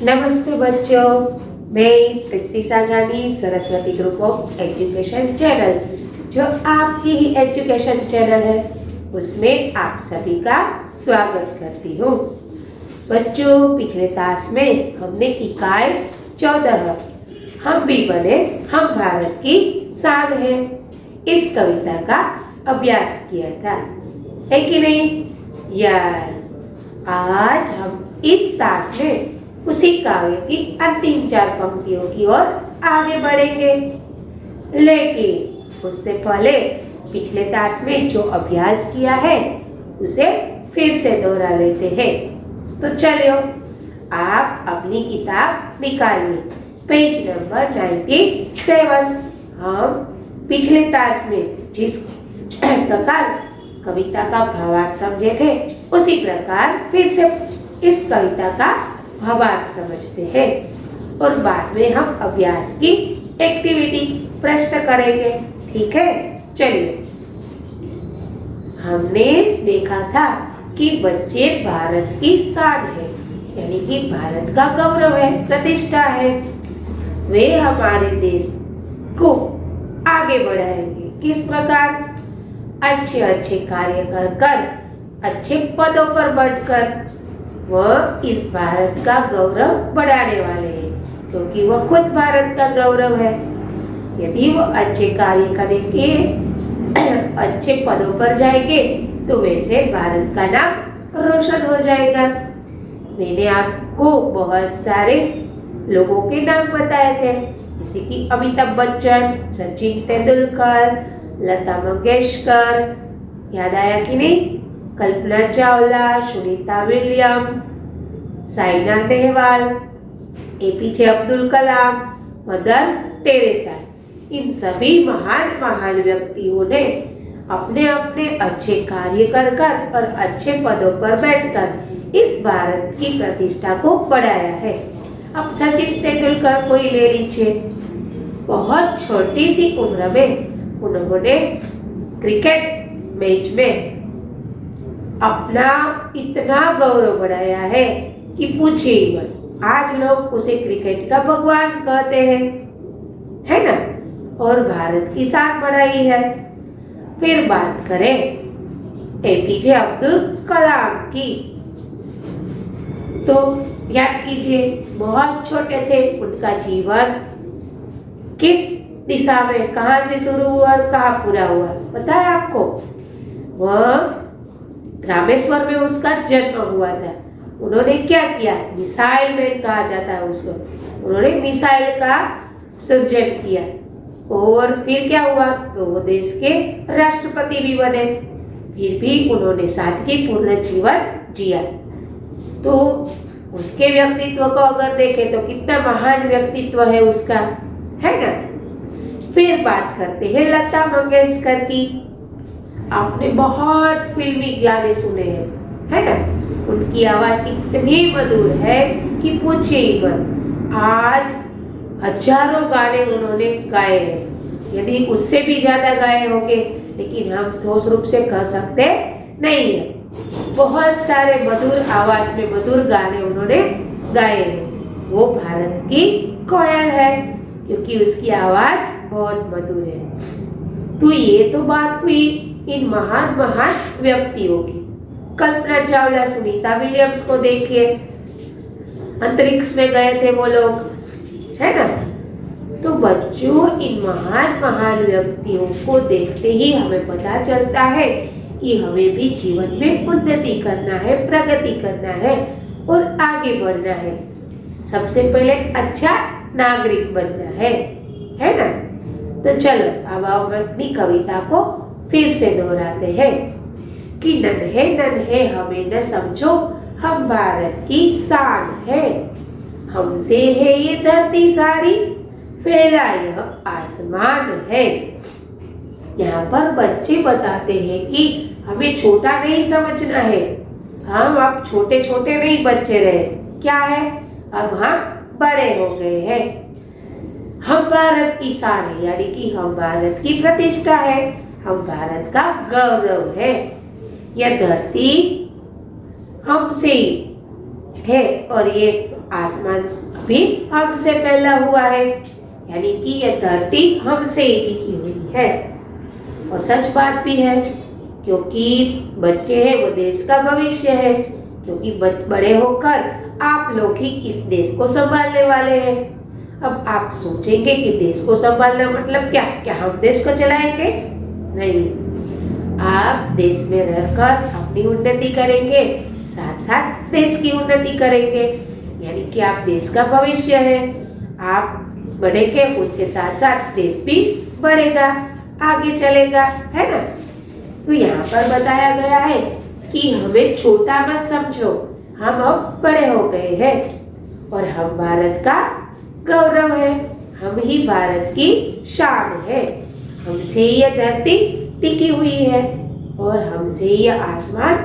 नमस्ते बच्चों, मैं Trupti Sagani Saraswati group of education channel जो आपकी ही एजुकेशन चैनल है उसमें आप सभी का स्वागत करती हूँ। बच्चों, पिछले क्लास में हमने इकाई 14 हम भी बने हम भारत की शान है इस कविता का अभ्यास किया था, है कि नहीं? यस, आज हम इस क्लास में उसी काव्य की अंतिम 4 पंक्तियों की ओर आगे बढ़ेंगे। लेकिन उससे पहले पिछले क्लास में जो अभ्यास किया है उसे फिर से दोहरा लेते हैं। तो चलो, आप अपनी किताब निकालिए, पेज नंबर 97। हम पिछले क्लास में जिस प्रकार कविता का भावार्थ समझे थे उसी प्रकार फिर से इस कविता का भावार्थ समझते हैं और बाद में हम अभ्यास की एक्टिविटी प्रश्न करेंगे। ठीक है, चलिए। हमने देखा था कि बच्चे भारत की शान है, यानी कि भारत का गौरव है, प्रतिष्ठा है। वे हमारे देश को आगे बढ़ाएंगे। किस प्रकार? अच्छे अच्छे कार्य कर कर, अच्छे पदों पर बैठकर वह इस भारत का गौरव बढ़ाने वाले हैं, क्योंकि वह खुद भारत का गौरव है। यदि वो अच्छे कार्य करेंगे, अच्छे पदों पर जाएंगे तो वैसे भारत का नाम रोशन हो जाएगा। मैंने आपको बहुत सारे लोगों के नाम बताए थे, जैसे कि अमिताभ बच्चन, सचिन तेंदुलकर, लता मंगेशकर, याद आया कि नहीं? Kalpana Chawla, Sunita William, Saina Nehwal, APJ Abdul Kalam, mother Teresa. इन सभी महान महान व्यक्तियों ने अपने अपने अच्छे कार्य कर कर और अच्छे पदों पर बैठकर इस भारत की प्रतिष्ठा को बढ़ाया है। अब सचिन तेंदुलकर को ही ले लीजिए। बहुत छोटी सी उम्र में उन्होंने क्रिकेट मैच में अपना इतना गौरव बढ़ाया है कि पूछिए ही मत। आज लोग उसे क्रिकेट का भगवान कहते हैं, है ना? और भारत की शान बढ़ाई है। फिर बात करें एपीजे अब्दुल कलाम की, तो याद कीजिए, बहुत छोटे थे। उनका जीवन किस दिशा में, कहाँ से शुरू हुआ और कहाँ पूरा हुआ, पता है आपको? वह रामेश्वर में उसका जन्म हुआ था। उन्होंने क्या किया? मिसाइल मैन कहा जाता है उसको। उन्होंने मिसाइल का सृजन किया और फिर क्या हुआ? तो वो देश के राष्ट्रपति भी बने। फिर भी उन्होंने सादगीपूर्ण जीवन जिया। तो उसके व्यक्तित्व को अगर देखें तो कितना महान व्यक्तित्व है उसका, है ना? फिर बात करते हैं लता मंगेशकर की। आपने बहुत फिल्मी गाने सुने हैं, है ना? उनकी आवाज इतनी मधुर है कि पूछिए ही मत। आज हजारों गाने उन्होंने गाए हैं, यदि उससे भी ज्यादा गाए होंगे, लेकिन हम ठोस रूप से कह सकते नहीं है। बहुत सारे मधुर आवाज में मधुर गाने उन्होंने गाए हैं। वो भारत की कोयल है, क्योंकि उसकी आवाज बहुत मधुर है। तो ये तो बात हुई इन महान महान व्यक्तियों की। कल्पना चावला, सुनीता विलियम्स को देखिए, अंतरिक्ष में गए थे वो लोग, है ना? तो बच्चों, इन महान महान व्यक्तियों को देखते ही हमें पता चलता है कि हमें भी जीवन में उन्नति करना है, प्रगति करना है और आगे बढ़ना है। सबसे पहले अच्छा नागरिक बनना है ना? तो चलो, अब हम अपनी कविता को फिर से दोहराते हैं कि नन्हे नन्हे हमें न समझो, हम भारत की शान है। हमसे है ये धरती सारी, फैला यह आसमान है। यहाँ पर बच्चे बताते हैं कि हमें छोटा नहीं समझना है। हम अब छोटे छोटे नहीं बच्चे रहे, क्या है? अब हम बड़े हो गए हैं। हम भारत की शान है, यानी कि हम भारत की प्रतिष्ठा है, हम भारत का गौरव है। यह धरती हमसे है और ये आसमान भी हमसे फैला हुआ है, यानी कि यह धरती हमसे ही टिकी हुई है। और सच बात भी है, क्योंकि बच्चे हैं वो देश का भविष्य है, क्योंकि बड़े होकर आप लोग ही इस देश को संभालने वाले हैं। अब आप सोचेंगे कि देश को संभालना मतलब क्या? क्या हम देश को चलाएंगे? नहीं, आप देश में रहकर अपनी उन्नति करेंगे, साथ साथ देश की उन्नति करेंगे, यानी कि आप देश का भविष्य है। आप बढ़ेंगे, उसके साथ साथ देश भी बढ़ेगा, आगे चलेगा, है ना। तो यहाँ पर बताया गया है कि हमें छोटा मत समझो, हम अब बड़े हो गए हैं और हम भारत का गौरव है, हम ही भारत की शान है। हमसे यह धरती टिकी हुई है और हमसे यह आसमान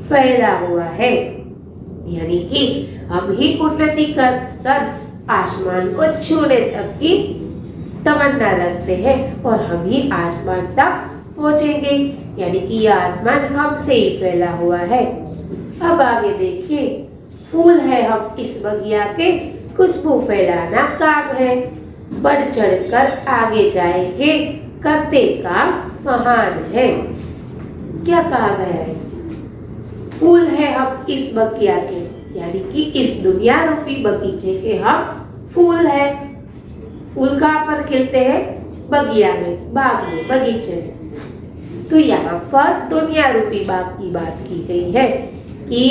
फैला हुआ है, यानी कि हम ही उन्नति कर आसमान को छूने तक की तमन्ना रखते हैं और हम ही आसमान तक पहुंचेंगे, यानी कि यह आसमान हमसे ही फैला हुआ है। अब आगे देखिए, फूल है हम इस बगिया के, खुशबू फैलाना काम है, बढ़ चढ़कर आगे जाएंगे, करते काम महान है। क्या कहा गया है? फूल है हम इस बगिया के, यानी कि इस दुनिया रूपी बगीचे के हम फूल है। फूल कहाँ पर खिलते हैं? बगिया में, बाग में, बगीचे में। तो यहाँ पर दुनिया रूपी बाग की बात की गई है कि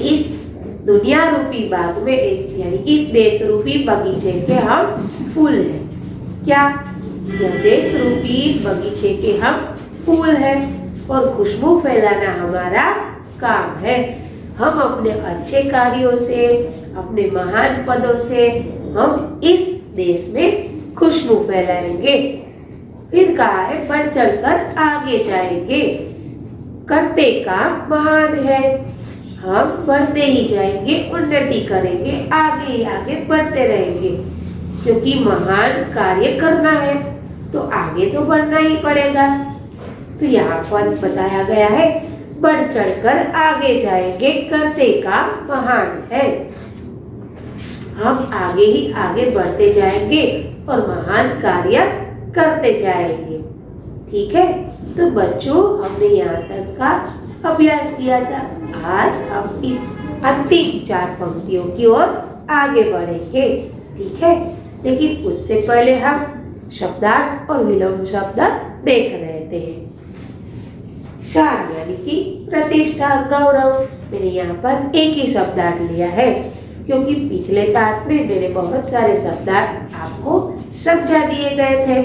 इस दुनिया रूपी बाग में एक, यानी कि देश रूपी बगीचे के हम फूल हैं। क्या? यह देश रूपी बगीचे के हम फूल हैं और खुशबू फैलाना हमारा काम है। हम अपने अच्छे कार्यों से, अपने महान पदों से हम इस देश में खुशबू फैलाएंगे। फिर कहा है बढ़ चढ़कर आगे जाएंगे, करते काम महान है। हम बढ़ते ही जाएंगे, उन्नति करेंगे, आगे ही आगे बढ़ते रहेंगे, क्योंकि महान कार्य करना है तो आगे तो बढ़ना ही पड़ेगा। तो यहाँ पर बताया गया है बढ़ चढ़कर आगे जाएंगे, करते काम महान है। हम आगे ही आगे बढ़ते जाएंगे और महान कार्य करते जाएंगे। ठीक है, तो बच्चों हमने यहाँ तक का अभ्यास किया था। आज हम इस अंतिम 4 पंक्तियों की ओर आगे बढ़ेंगे। ठीक है, लेकिन उससे पहले हम शब्दार्थ और विलोम शब्द देख रहे थे। शान यानी कि प्रतिष्ठा, गौरव। मैंने यहाँ पर एक ही शब्दार्थ लिया है, क्योंकि पिछले क्लास में मैंने बहुत सारे शब्दार्थ आपको समझा दिए गए थे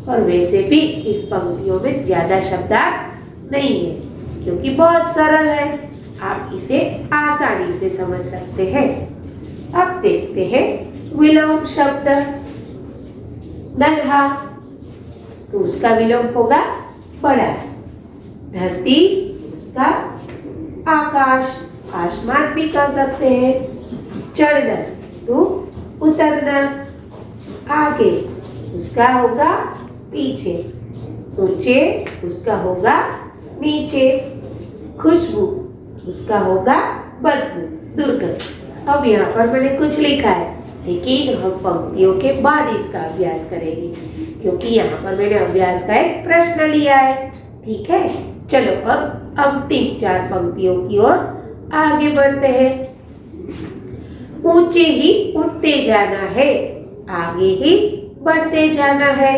और वैसे भी इस पंक्तियों में ज्यादा शब्दार्थ नहीं है, क्योंकि बहुत सरल है, आप इसे आसानी से समझ सकते हैं। अब देखते हैं विलोम शब्द। नन्हा, तो उसका विलोम होगा बड़ा। धरती, उसका आकाश, आसमान भी कह सकते हैं। चढ़ना, तो उतरना। आगे, उसका होगा पीछे। ऊंचे, उसका होगा नीचे। खुशबू, उसका होगा बदबू, दुर्गंध। अब यहाँ पर मैंने कुछ लिखा है, लेकिन हम पंक्तियों के बाद इसका अभ्यास करेंगे, क्योंकि यहाँ पर मैंने अभ्यास का एक प्रश्न लिया है। ठीक है, चलो अब अंतिम 4 पंक्तियों की ओर आगे बढ़ते हैं। ऊंचे ही उठते जाना है, आगे ही बढ़ते जाना है,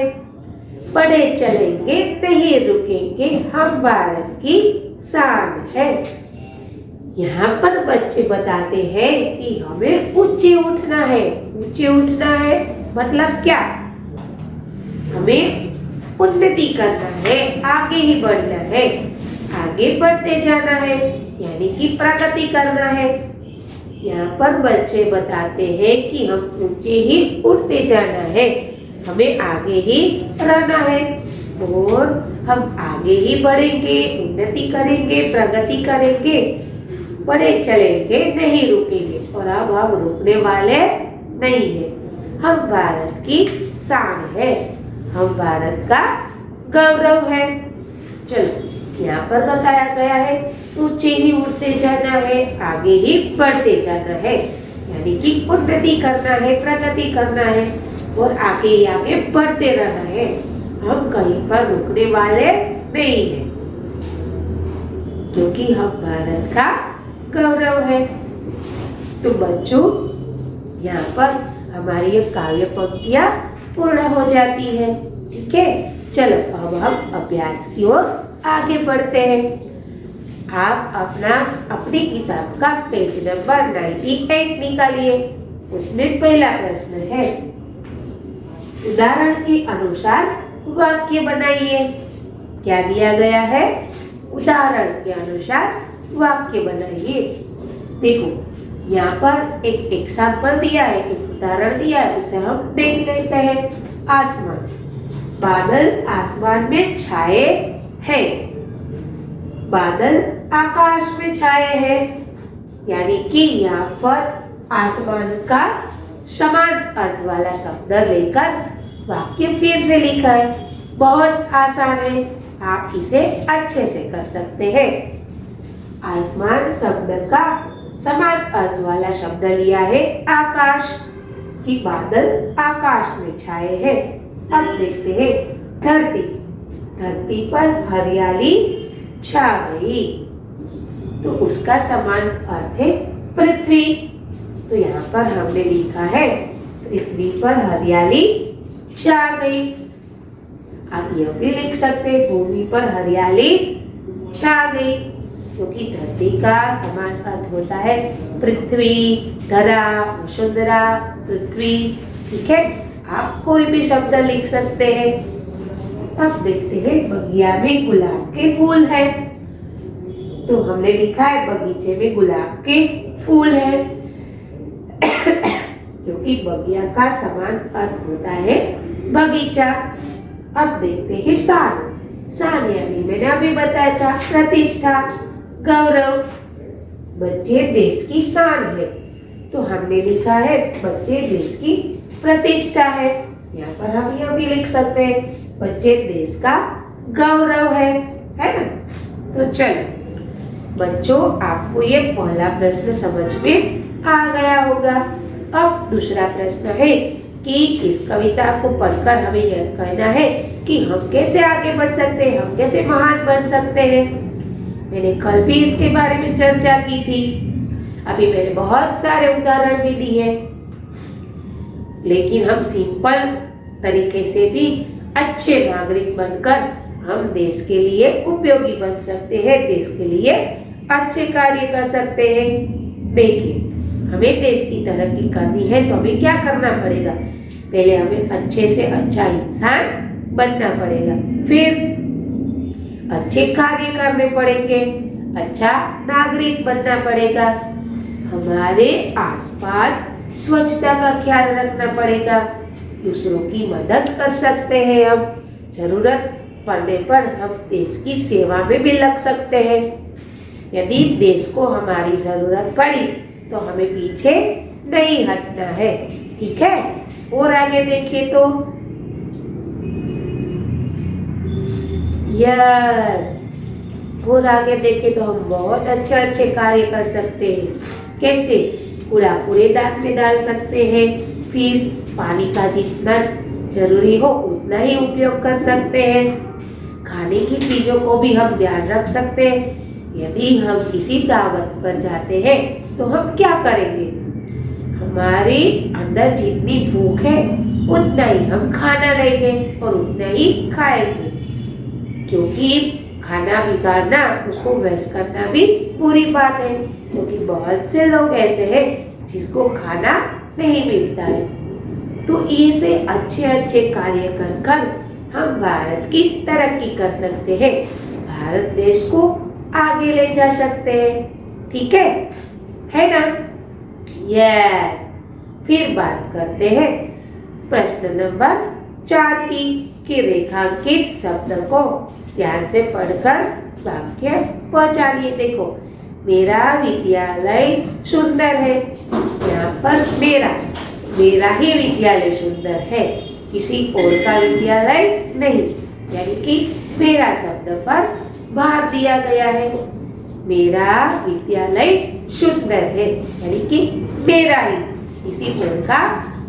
बढ़े चलेंगे नहीं रुकेंगे, हम भारत की शान है। यहाँ पर बच्चे बताते हैं कि हमें ऊंचे उठना है। ऊंचे उठना है मतलब क्या? हमें उन्नति करना है, आगे ही बढ़ना है, आगे बढ़ते जाना है, यानी कि प्रगति करना है। यहाँ पर बच्चे बताते हैं कि हम ऊंचे ही उठते जाना है, हमें आगे ही रहना है और हम आगे ही बढ़ेंगे, उन्नति करेंगे, प्रगति करेंगे, बढ़े चलेंगे, नहीं रुकेंगे। और अब हम रुकने वाले नहीं है। हम भारत की शान है, हम भारत का गौरव है। चलो यहाँ पर बताया गया है ऊंचे ही उठते जाना है, आगे ही बढ़ते जाना है, यानी कि उन्नति करना है, प्रगति करना है और आगे आगे बढ़ते रहना है। हम कहीं पर रुकने वाले नहीं हैं, क्योंकि हम भारत का गौरव है। तो बच्चों, यहाँ पर हमारी ये काव्य पंक्तियाँ पूर्ण हो जाती है। ठीक है, चलो अब हम अभ्यास की ओर आगे बढ़ते हैं। आप अपनी किताब का पेज नंबर 98 निकालिए। उसमें पहला प्रश्न है, उदाहरण के अनुसार वाक्य बनाइए। क्या दिया गया है? उदाहरण के अनुसार वाक्य बनाइए। देखो, यहाँ पर एक एग्जाम्पल दिया है, एक उदाहरण दिया है, उसे हम देख लेते हैं। आसमान, बादल आसमान में छाए हैं। बादल आकाश में छाए हैं, यानी कि यहाँ पर आसमान का समान अर्थ वाला शब्द लेकर वाक्य फिर से लिखा है। बहुत आसान है, आप इसे अच्छे से कर सकते हैं। आसमान शब्द का समान अर्थ वाला शब्द लिया है आकाश, कि बादल आकाश में छाए हैं। अब देखते हैं धरती। धरती पर हरियाली छा गई, तो उसका समान अर्थ है पृथ्वी। तो यहाँ पर हमने लिखा है पृथ्वी पर हरियाली छा गई। आप यह भी लिख सकते हैं भूमि पर हरियाली छा गई, क्योंकि धरती का समान अर्थ होता है पृथ्वी, धरा, वसुंधरा, पृथ्वी। ठीक है, आप कोई भी शब्द लिख सकते हैं। अब देखते हैं बगिया में गुलाब के फूल है। तो हमने लिखा है बगीचे में गुलाब के फूल है, क्योंकि बगिया का समान अर्थ होता है बगीचा। अब देखते हैं शान। शान यानी मैंने अभी बताया था प्रतिष्ठा, गौरव। बच्चे देश की शान है, तो हमने लिखा है बच्चे देश की प्रतिष्ठा है। यहाँ पर हम यह भी लिख सकते हैं बच्चे देश का गौरव है ना। तो चलो बच्चों, आपको ये पहला प्रश्न समझ में आ गया होगा। अब दूसरा प्रश्न है कि इस कविता को पढ़कर हमें यह कहना है कि हम कैसे आगे बढ़ सकते हैं, हम कैसे महान बन सकते हैं। मैंने कल भी इसके बारे में चर्चा की थी। अभी मैंने बहुत सारे उदाहरण भी दिए, लेकिन हम सिंपल तरीके से भी अच्छे नागरिक बनकर हम देश के लिए उपयोगी बन सकते हैं, देश के लिए अच्छे कार्य कर सकते हैं। देखिए, हमें देश की तरक्की करनी है तो हमें क्या करना पड़ेगा? पहले हमें अच्छे से अच्छा इंसान बनना पड़ेगा, फिर अच्छे कार्य करने पड़ेंगे, अच्छा नागरिक बनना पड़ेगा। हमारे आसपास स्वच्छता का ख्याल रखना पड़ेगा, दूसरों की मदद कर सकते हैं हम। जरूरत पड़ने पर हम देश की सेवा में भी लग सकते हैं। यदि देश को हमारी जरूरत पड़ी तो हमें पीछे नहीं हटना है। ठीक है, और आगे देखिए तो यस, और आगे देखें तो हम बहुत अच्छे अच्छे कार्य कर सकते हैं। कैसे? कूड़ा कूड़ेदान में डाल सकते हैं, फिर पानी का जितना जरूरी हो उतना ही उपयोग कर सकते हैं। खाने की चीज़ों को भी हम ध्यान रख सकते हैं। यदि हम किसी दावत पर जाते हैं तो हम क्या करेंगे? हमारे अंदर जितनी भूख है उतना ही हम खाना लेंगे और उतना ही खाएंगे, क्योंकि खाना बिगाड़ना, उसको वेस्ट करना भी बुरी बात है। क्योंकि बहुत से लोग ऐसे हैं जिसको खाना नहीं मिलता है। तो ऐसे अच्छे अच्छे कार्य कर कर हम भारत की तरक्की कर सकते हैं, भारत देश को आगे ले जा सकते हैं। ठीक है ना? यस। फिर बात करते हैं प्रश्न नंबर 4 की, कि रेखांकित शब्द को ध्यान से पढ़कर वाक्य पहचानिए। देखो, मेरा विद्यालय सुंदर है। यहाँ पर मेरा ही विद्यालय सुंदर है, किसी और का विद्यालय नहीं, यानी कि मेरा शब्द पर भार दिया गया है। मेरा विद्यालय सुंदर है, यानी कि मेरा ही, किसी और का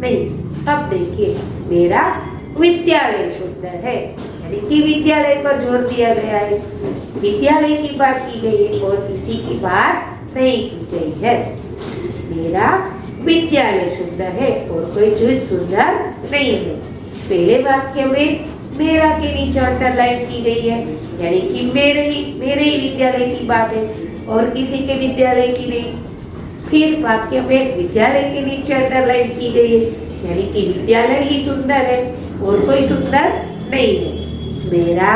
नहीं। अब देखिए, मेरा विद्यालय सुंदर है, यानी कि विद्यालय पर जोर दिया गया है। विद्यालय की बात की गई है और किसी की बात नहीं की गई है। मेरा विद्यालय सुंदर है और कोई चीज सुंदर नहीं है। पहले वाक्य में मेरा के नीचे अंडरलाइन की गई है, यानी कि मेरे ही विद्यालय की बात है और किसी के विद्यालय की नहीं। फिर वाक्य में विद्यालय के नीचे अंडरलाइन की गई है, यानी कि विद्यालय ही सुंदर है और कोई सुंदर नहीं है। मेरा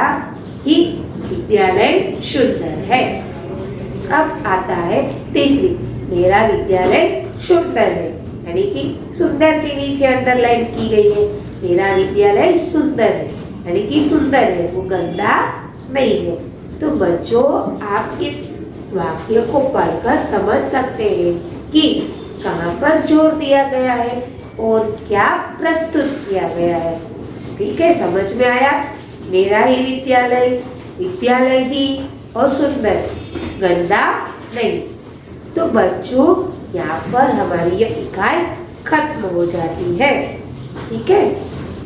ही विद्यालय सुंदर है। अब आता है तीसरी, मेरा विद्यालय सुंदर है, यानी कि सुंदर के नीचे अंडरलाइन की गई है। मेरा विद्यालय सुंदर है, यानी कि सुंदर है, वो गंदा नहीं है। तो बच्चों, आप इस वाक्य को पढ़कर समझ सकते हैं कि कहाँ पर जोर दिया गया है और क्या प्रस्तुत किया गया है। ठीक है, समझ में आया? मेरा ही विद्यालय, विद्यालय ही और सुंदर, गंदा नहीं। तो बच्चों, यहाँ पर हमारी यह इकाई खत्म हो जाती है। ठीक है,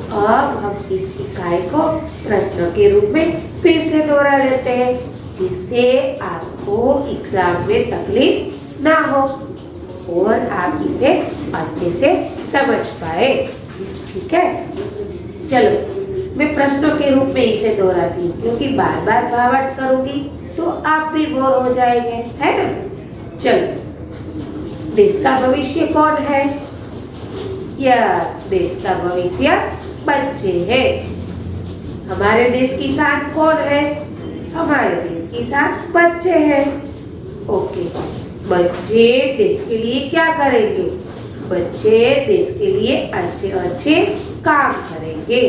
अब हम इस इकाई को प्रश्न के रूप में फिर से दोहरा लेते हैं, जिससे आपको एग्जाम में तकलीफ ना हो और आप इसे अच्छे से समझ पाए। ठीक है, चलो मैं प्रश्नों के रूप में इसे दोहराती हूँ, क्योंकि बार बार भावार्थ करूंगी तो आप भी बोर हो जाएंगे, है ना? चलो, देश का भविष्य कौन है? या देश का भविष्य बच्चे हैं। हमारे देश की शान कौन है? हमारे देश की शान बच्चे हैं। ओके, बच्चे देश के लिए क्या करेंगे? बच्चे देश के लिए अच्छे अच्छे काम करेंगे।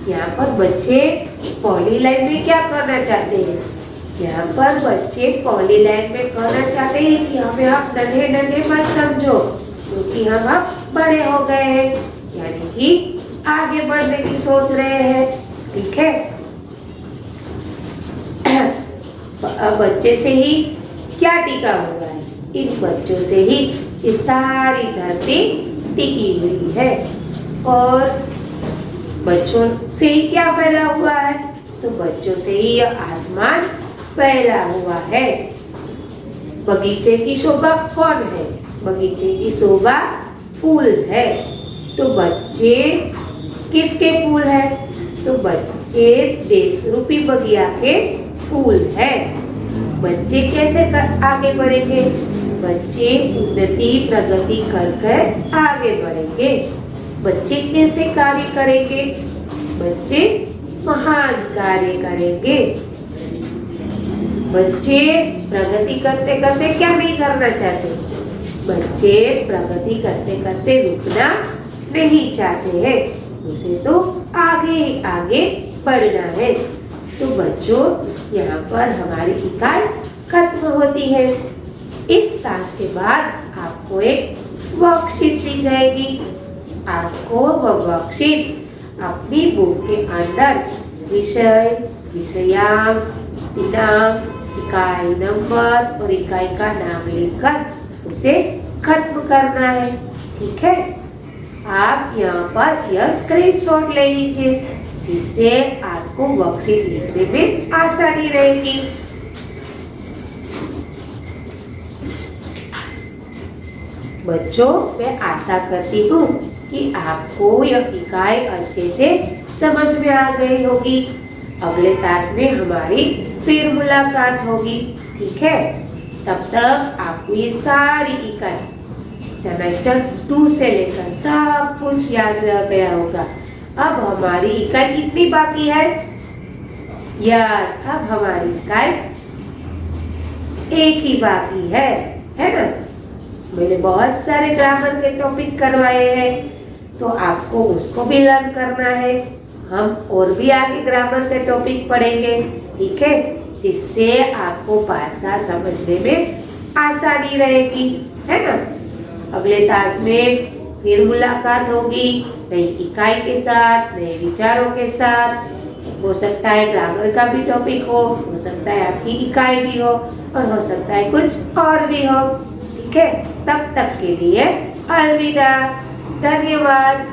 यहाँ पर बच्चे पहली लाइन में क्या करना चाहते हैं? यहाँ पर बच्चे पहली लाइन में कहना चाहते हैं कि हमें आप नन्हे नन्हे मत समझो, क्योंकि हम अब बड़े हो गए हैं, यानी कि आगे बढ़ने की सोच रहे हैं। ठीक है, बच्चे से ही क्या टिका हुआ है? इन बच्चों से ही ये सारी धरती टिकी हुई है। और बच्चों से ही क्या फैला हुआ है? तो बच्चों से ही यह आसमान फैला हुआ है। बगीचे की शोभा कौन है? बगीचे की शोभा फूल है। तो बच्चे किसके फूल है? तो बच्चे देश रूपी बगिया के फूल है। बच्चे कैसे आगे बढ़ेंगे? बच्चे उन्नति प्रगति कर कर आगे बढ़ेंगे। बच्चे कैसे कार्य करेंगे? बच्चे महान कार्य करेंगे। बच्चे प्रगति करते करते क्या नहीं करना चाहते? बच्चे प्रगति करते करते रुकना नहीं चाहते हैं, उसे तो आगे ही आगे बढ़ना है। तो बच्चों, यहाँ पर हमारी इकाई खत्म होती है। इस टास्क के बाद आपको एक वर्कशीट दी जाएगी। आपको वह वर्कशीट अपनी बुक के अंदर विषय, विषयांक, दिनांक, इकाई नंबर और इकाई का नाम लिखकर उसे खत्म करना है। ठीक है, आप यहाँ पर यह स्क्रीनशॉट ले लीजिए, जिससे आपको वर्कशीट लिखने में आसानी रहेगी। बच्चों, मैं आशा करती हूँ कि आपको यह इकाई अच्छे से समझ में आ गई होगी। अगले क्लास में हमारी फिर मुलाकात होगी। ठीक है, तब तक आपको ये सारी इकाई सेमेस्टर 2 से लेकर सब कुछ याद रह गया होगा। अब हमारी इकाई कितनी बाकी है? यस, अब हमारी इकाई एक ही बाकी है ना? मैंने बहुत सारे ग्रामर के टॉपिक करवाए हैं, तो आपको उसको भी लर्न करना है। हम और भी आगे ग्रामर के टॉपिक पढ़ेंगे। ठीक है, जिससे आपको भाषा समझने में आसानी रहेगी, है ना? अगले क्लास में फिर मुलाकात होगी नई इकाई के साथ, नए विचारों के साथ। हो सकता है ग्रामर का भी टॉपिक हो सकता है आपकी इकाई भी हो, और हो सकता है कुछ और भी हो। ठीक है, तब तक के लिए अलविदा, धन्यवाद।